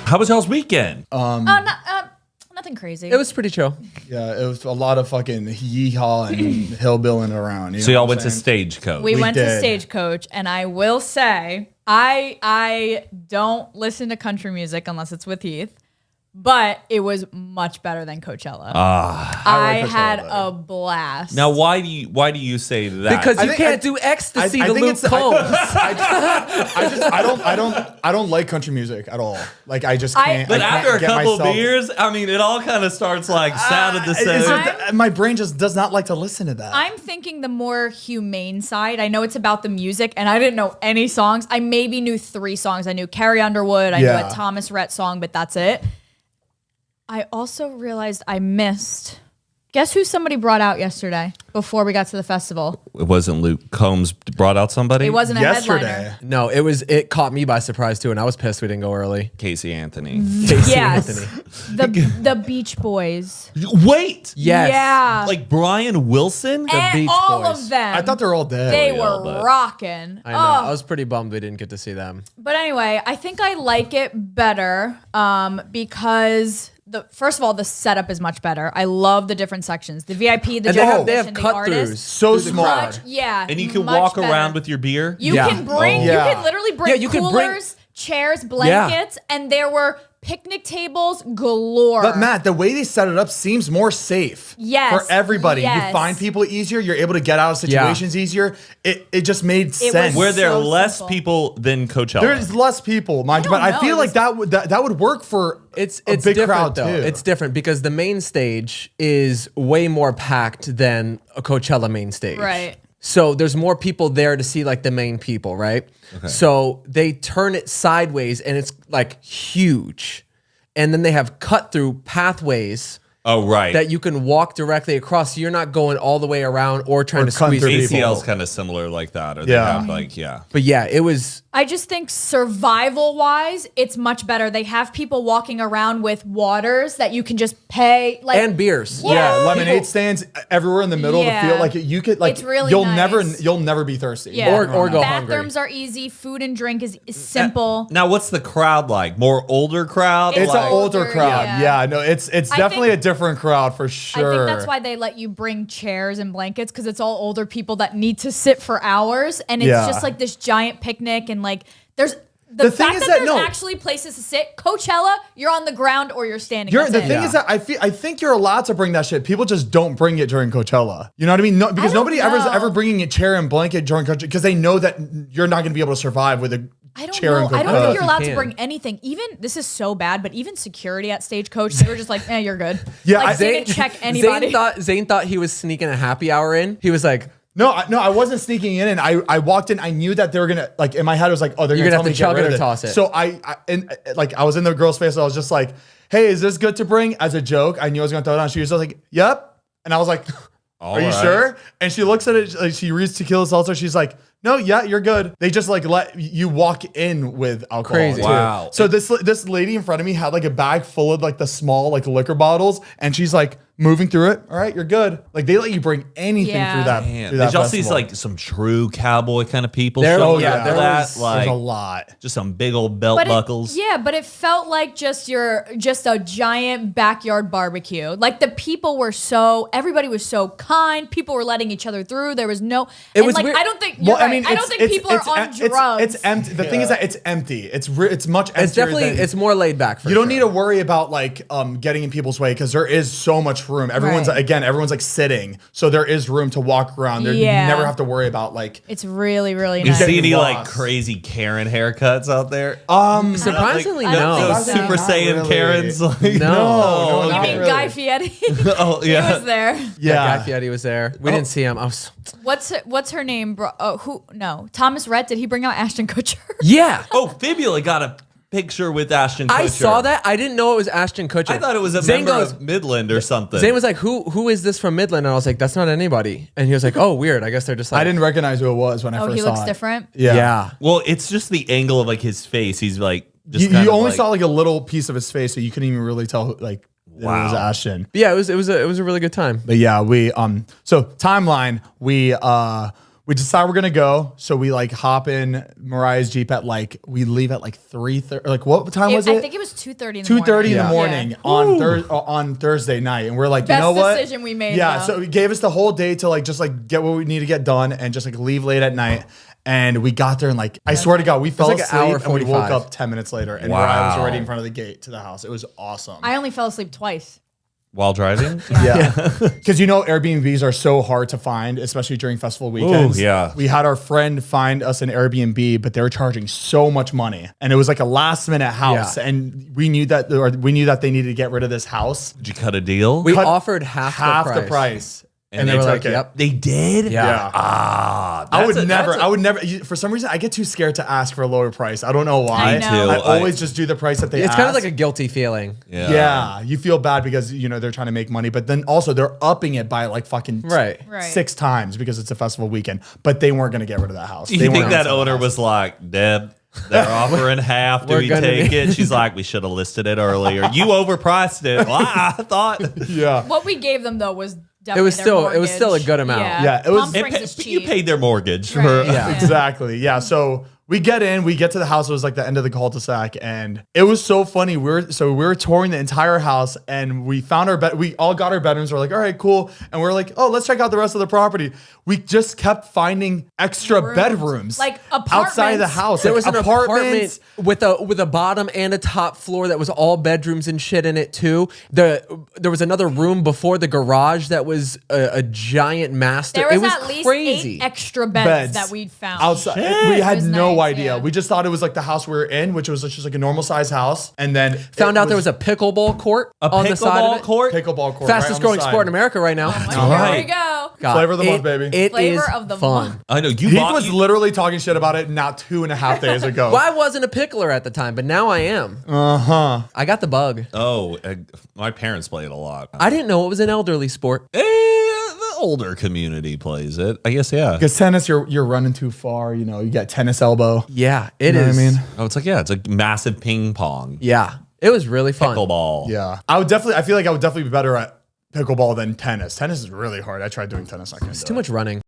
How was y'all's weekend? Nothing crazy. It was pretty chill. Yeah, it was a lot of fucking yeehaw and hillbilling around. You So know y'all what went I'm to saying? Stagecoach. We went to did. Stagecoach, and I will say, I don't listen to country music unless it's with Heath, but it was much better than Coachella. I like Coachella had better. a blast. Now, why do you say that? Because you think- can't do ecstasy I to think Luke it's- Combs. I don't like country music at all. Like I just can't. but I can't after a get couple myself- beers, I mean, it all kind of starts like sounded the It's same. just that my brain just does not like to listen to that. I'm thinking the more humane side. I know it's about the music, and I didn't know any songs. I maybe knew 3 songs. I knew Carrie Underwood. I knew a Thomas Rhett song, but that's it. I also realized I missed. Guess who somebody brought out yesterday before we got to the festival? It wasn't Luke Combs brought out somebody. It wasn't a Yesterday. headliner. No, it caught me by surprise too, and I was pissed we didn't go early. Casey Anthony. Casey Yes, Anthony. the Beach Boys. Wait, Yes. Yeah, like Brian Wilson? and Beach all Boys. of them. I thought they were all dead. they yeah, were but- rocking. I know. I was pretty bummed we didn't get to see them. But anyway, I think I like it better because first of all, the setup is much better. I love the different sections. The VIP, the And they general have admission, the cut-throughs. artist. So through the smart. crowd. Yeah, And you can much walk better. around with your beer? You Yeah. can bring, Oh. you Yeah. can literally bring Yeah, you can bring- coolers, chairs, blankets, and there were picnic tables galore. But Matt, the way they set it up seems more safe. Yes, For everybody. yes. You find people easier. You're able to get out of situations easier. It just made sense. Were there so less simple. people than Coachella? There's less people, mind you, I but I don't feel know. like that would work for It's a big different crowd though. too. It's different because the main stage is way more packed than a Coachella main stage. Right. So there's more people there to see like the main people, right? So they turn it sideways and it's like huge. And then they have cut through pathways oh, right. that you can walk directly across. So you're not going all the way around or trying to cutting squeeze through through people. ACL's kind of similar like that. Or they Yeah. have like, yeah. But yeah, it was I just think survival wise, it's much better. They have people walking around with waters that you can just pay like and beers. yeah, lemonade people- stands everywhere in the middle of the Yeah. field. Like you could like It's really you'll nice. never be thirsty. Yeah. Or go hungry. Bathrooms are easy. Food and drink is simple. Now, what's the crowd like? More older crowd? It's It's like, an older older, crowd. yeah. Yeah, no, it's definitely a different crowd for sure. I think that's why they let you bring chairs and blankets because it's all older people that need to sit for hours, and it's Yeah. just like this giant picnic, and like there's the thing fact is that that, there's no. actually places to sit. Coachella, you're on the ground or you're standing. The That's it. thing is that I think you're allowed to bring that shit. People just don't bring it during Coachella. You know what I mean? No, because don't nobody know. ever bringing a chair and blanket during Coachella because they know that you're not going to be able to survive with a I don't chair know. and I don't Coachella. think you're allowed to can. bring anything. Even this is so bad, but even security at Stagecoach, they were just like, "Eh, you're good." Yeah, like, I- they didn't check anybody. Zane thought he was sneaking a happy hour in. He was like, No, I wasn't sneaking in, and I walked in. I knew that they were gonna like in my head. I was like, oh, they're You're gonna gonna tell have me to to get chug rid it of or toss it. So I was in the girl's face. So I was just like, hey, is this good to bring as a joke? I knew I was gonna throw it on. She was just like, yep, and I was like, are you right. sure? And she looks at it. Like, she reads tequila seltzer. She's like, no, yeah, you're good. They just like let you walk in with alcohol. Crazy. too. Wow. So this lady in front of me had like a bag full of like the small like liquor bottles, and she's like moving through it. All right, you're good. Like they let you bring anything Yeah. through that. Man, through did that y'all see festival. like some true cowboy kind of people? There- showing oh, yeah, up for there that? was- like There's a lot. just some big old belt But buckles. but it felt like just a giant backyard barbecue. Like the people were everybody was so kind. People were letting each other through. There was no. It was like weird. I don't think. You're right. I don't think people are on drugs. It's empty. The thing is that it's empty. It's much emptier. it's definitely, than- it's more laid back for you don't sure. need to worry about like getting in people's way because there is so much room. Everyone's Right. everyone's like sitting, so there is room to walk around. There, Yeah. You never have to worry about like. It's really, really You nice. see any like lost. crazy Karen haircuts out there? Surprisingly, I don't no. think so. Super Not Saiyan really. Karens. Like, No. No, You not mean really. Guy Fieri? oh He yeah. was there. Yeah. Guy Fieri was there. We didn't see him. I was, What's her name, bro? Who? No, Thomas Rhett. Did he bring out Ashton Kutcher? yeah. Oh, Fibula got a picture with Ashton Kutcher. I saw that. I didn't know it was Ashton Kutcher. I thought it was a Zane member goes, of Midland or something. Zane was like, who is this from Midland? And I was like, that's not anybody. And he was like, oh, weird. I guess they're just like. I didn't recognize who it was when I Oh, first he saw looks it. different. Yeah. well, it's just the angle of like his face. He's like just You, kind you of only like, saw like a little piece of his face, so you couldn't even really tell who, like that it was Wow. Ashton. Yeah, it was a really good time. But yeah, we so timeline, we We decide we're gonna go, so we like hop in Mariah's Jeep at like we leave at like 3:30. Like what time was it? I think it was 2:30 in the morning. 2:30 in the Yeah. morning on Thursday night, and we're like, Best you know what? decision we made, Yeah, though. so it gave us the whole day to like just like get what we need to get done, and just like leave late at night. And we got there and like I swear to God, we fell like an asleep hour and we woke 45. up 10 minutes later, and Wow. Mariah was already in front of the gate to the house. It was awesome. I only fell asleep twice. While driving? Yeah, because Airbnbs are so hard to find, especially during festival weekends. yeah. We had our friend find us an Airbnb, but they were charging so much money, and it was like a last minute house, Yeah. and we knew that they needed to get rid of this house. Did you cut a deal? We Cut offered half the price, and they they were took like, it. "Yep." They did? Yeah. Ah, I would that's never. For some reason, I get too scared to ask for a lower price. I don't know why. I know. I too. always just do the price that they It's ask. kind of like a guilty feeling. Yeah, you feel bad because they're trying to make money, but then also they're upping it by like fucking Right. 6 times because it's a festival weekend. But they weren't going to get rid of that house. Do They you weren't think gonna that sell the owner house. was like, Deb, they're offering half. Do We're we gonna take be- it? She's like, we should have listed it earlier. You overpriced it. Well, I thought. Yeah. What we gave them though was definitely It was their still a mortgage. good amount. Yeah, it was- Palm Springs is You cheap. paid their mortgage. Right. For, Yeah. Exactly. Yeah. So we get to the house. It was like the end of the cul-de-sac, and it was so funny. We were touring the entire house, and we found our bed. We all got our bedrooms. We're like, all right, cool. And we're like, oh, let's check out the rest of the property. We just kept finding extra Rooms. bedrooms, Like outside of the apartments. house. There Like was an apartments. apartment with a bottom and a top floor that was all bedrooms and shit in it too. There was another room before the garage that was a giant master. There was, it was at least crazy. 8 extra beds that we'd found. outside. Shit. We had was no nice, idea. yeah. We just thought it was like the house we were in, which was just like a normal size house. And then Found out there was a pickleball court on the side of Pickleball it. court? pickleball court. Fastest right on the growing side. sport in America right now. Well, all here right. we go. God, Flavor of the month, baby. It Flavor is of the fun. month. I know. You Heath bought. was literally talking shit about it not 2.5 days ago. Well, I wasn't a pickler at the time, but now I am. I got the bug. My parents play it a lot. I didn't know it was an elderly sport. The older community plays it. I guess, yeah. Because tennis, you're running too far. You got tennis elbow. Yeah, it You know is. what I mean? Oh, it's like, yeah, it's a massive ping pong. Yeah, it was really fun. Pickleball. Yeah, I feel like I would definitely be better at pickleball than tennis. Tennis is really hard. I tried doing tennis. I couldn't do Too it. much running.